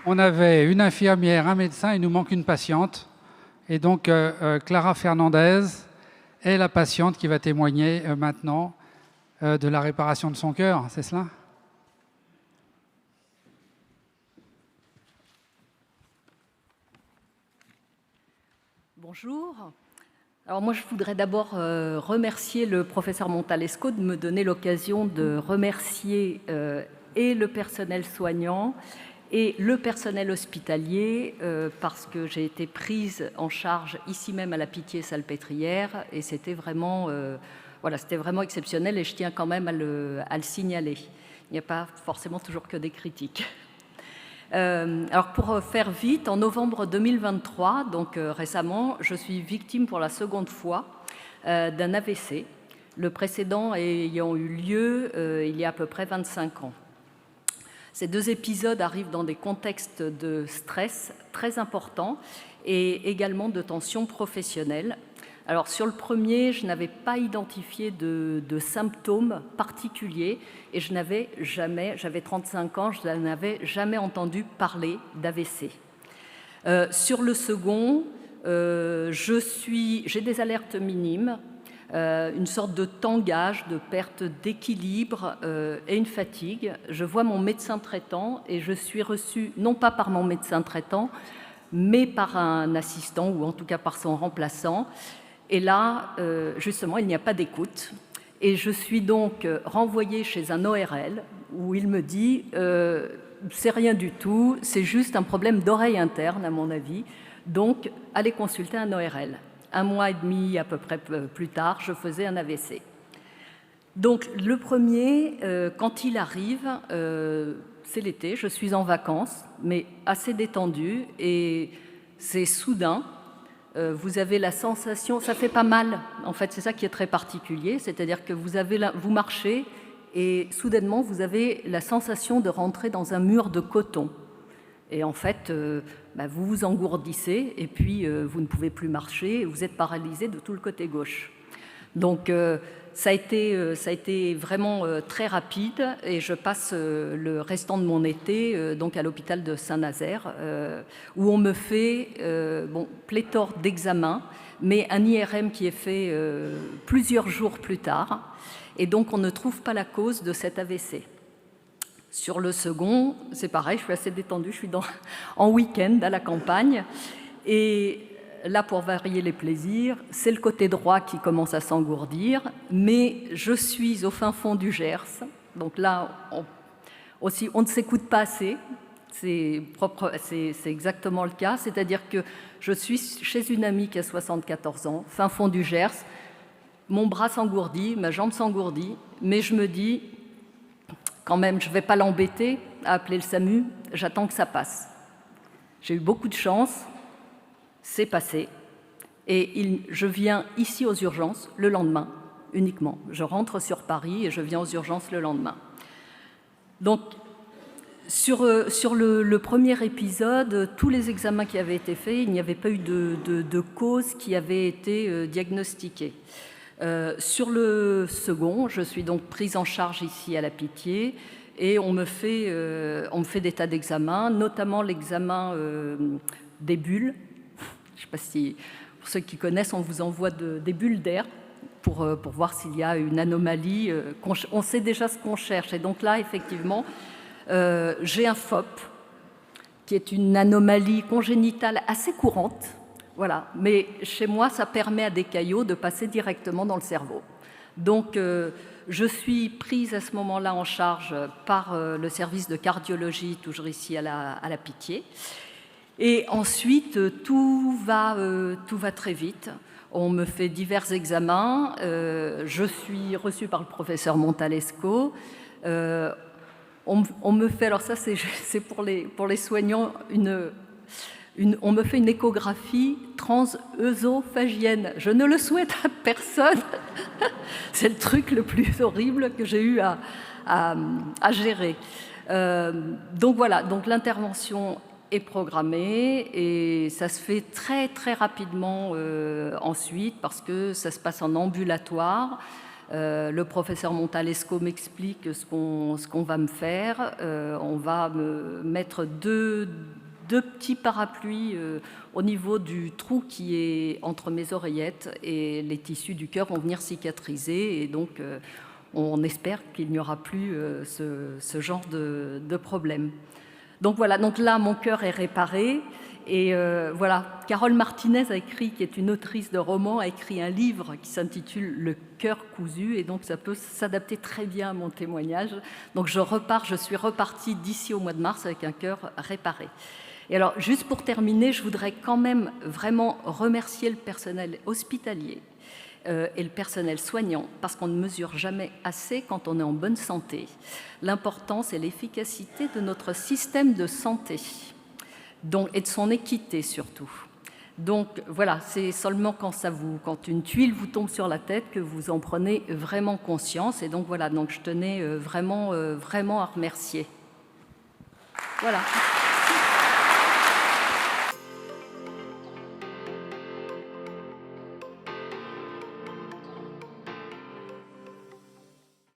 on avait une infirmière, un médecin, il nous manque une patiente. Et donc, Clara Fernandez est la patiente qui va témoigner maintenant de la réparation de son cœur, c'est cela? Bonjour. Alors moi, je voudrais d'abord remercier le professeur Montalesco de me donner l'occasion de remercier et le personnel soignant et le personnel hospitalier parce que j'ai été prise en charge ici même à la Pitié-Salpêtrière et c'était vraiment, c'était vraiment exceptionnel et je tiens quand même à le signaler. Il n'y a pas forcément toujours que des critiques. Alors pour faire vite, en novembre 2023, donc récemment, je suis victime pour la seconde fois d'un AVC, le précédent ayant eu lieu il y a à peu près 25 ans. Ces deux épisodes arrivent dans des contextes de stress très importants et également de tensions professionnelles. Alors sur le premier, je n'avais pas identifié de symptômes particuliers et je n'avais jamais, j'avais 35 ans, je n'avais jamais entendu parler d'AVC. Sur le second, j'ai des alertes minimes, une sorte de tangage, de perte d'équilibre et une fatigue. Je vois mon médecin traitant et je suis reçue non pas par mon médecin traitant, mais par un assistant ou en tout cas par son remplaçant. Et là, justement, il n'y a pas d'écoute. Et je suis donc renvoyée chez un ORL où il me dit c'est rien du tout, c'est juste un problème d'oreille interne, à mon avis. Donc, allez consulter un ORL. 1 mois et demi à peu près plus tard, je faisais un AVC. Donc, le premier, quand il arrive, c'est l'été, je suis en vacances, mais assez détendue, et c'est soudain. Vous avez la sensation, ça fait pas mal, en fait, c'est ça qui est très particulier, c'est-à-dire que vous marchez et soudainement vous avez la sensation de rentrer dans un mur de coton. Et en fait, vous vous engourdissez et puis vous ne pouvez plus marcher et vous êtes paralysé de tout le côté gauche. Donc ça a été vraiment très rapide et je passe le restant de mon été donc à l'hôpital de Saint-Nazaire où on me fait pléthore d'examens, mais un IRM qui est fait plusieurs jours plus tard et donc on ne trouve pas la cause de cet AVC. Sur le second, c'est pareil, je suis assez détendue, je suis en week-end à la campagne et là, pour varier les plaisirs, c'est le côté droit qui commence à s'engourdir, mais je suis au fin fond du Gers. Donc là, on ne s'écoute pas assez. C'est exactement le cas. C'est-à-dire que je suis chez une amie qui a 74 ans, fin fond du Gers. Mon bras s'engourdit, ma jambe s'engourdit, mais je me dis, quand même, je ne vais pas l'embêter à appeler le SAMU, j'attends que ça passe. J'ai eu beaucoup de chance. C'est passé et je viens ici aux urgences le lendemain uniquement. Je rentre sur Paris et je viens aux urgences le lendemain. Donc, sur le premier épisode, tous les examens qui avaient été faits, il n'y avait pas eu de cause qui avait été diagnostiquée. Sur le second, je suis donc prise en charge ici à la Pitié et on me fait des tas d'examens, notamment l'examen des bulles. Je ne sais pas si, pour ceux qui connaissent, on vous envoie des bulles d'air pour voir s'il y a une anomalie. On sait déjà ce qu'on cherche. Et donc là, effectivement, j'ai un FOP, qui est une anomalie congénitale assez courante. Voilà. Mais chez moi, ça permet à des caillots de passer directement dans le cerveau. Donc, je suis prise à ce moment-là en charge par le service de cardiologie, toujours ici à la Pitié. Et ensuite, tout va très vite. On me fait divers examens. Je suis reçue par le professeur Montalesco. On me fait, alors ça c'est pour les soignants, on me fait une échographie transœsophagienne. Je ne le souhaite à personne. C'est le truc le plus horrible que j'ai eu à gérer. Donc voilà, donc l'intervention est programmée et ça se fait très très rapidement ensuite parce que ça se passe en ambulatoire. Le professeur Montalesco m'explique ce qu'on va me faire. On va me mettre deux petits parapluies au niveau du trou qui est entre mes oreillettes, et les tissus du cœur vont venir cicatriser, et donc on espère qu'il n'y aura plus ce genre de problème. Donc voilà, donc là mon cœur est réparé. Et voilà, Carole Martinez a écrit, qui est une autrice de romans, a écrit un livre qui s'intitule Le cœur cousu, et donc ça peut s'adapter très bien à mon témoignage. Donc je suis repartie d'ici au mois de mars avec un cœur réparé. Et alors, juste pour terminer, je voudrais quand même vraiment remercier le personnel hospitalier et le personnel soignant, parce qu'on ne mesure jamais assez, quand on est en bonne santé, l'importance et l'efficacité de notre système de santé. Donc, et de son équité surtout. Donc voilà, c'est seulement quand une tuile vous tombe sur la tête que vous en prenez vraiment conscience. Et donc voilà, donc je tenais vraiment à remercier. Voilà.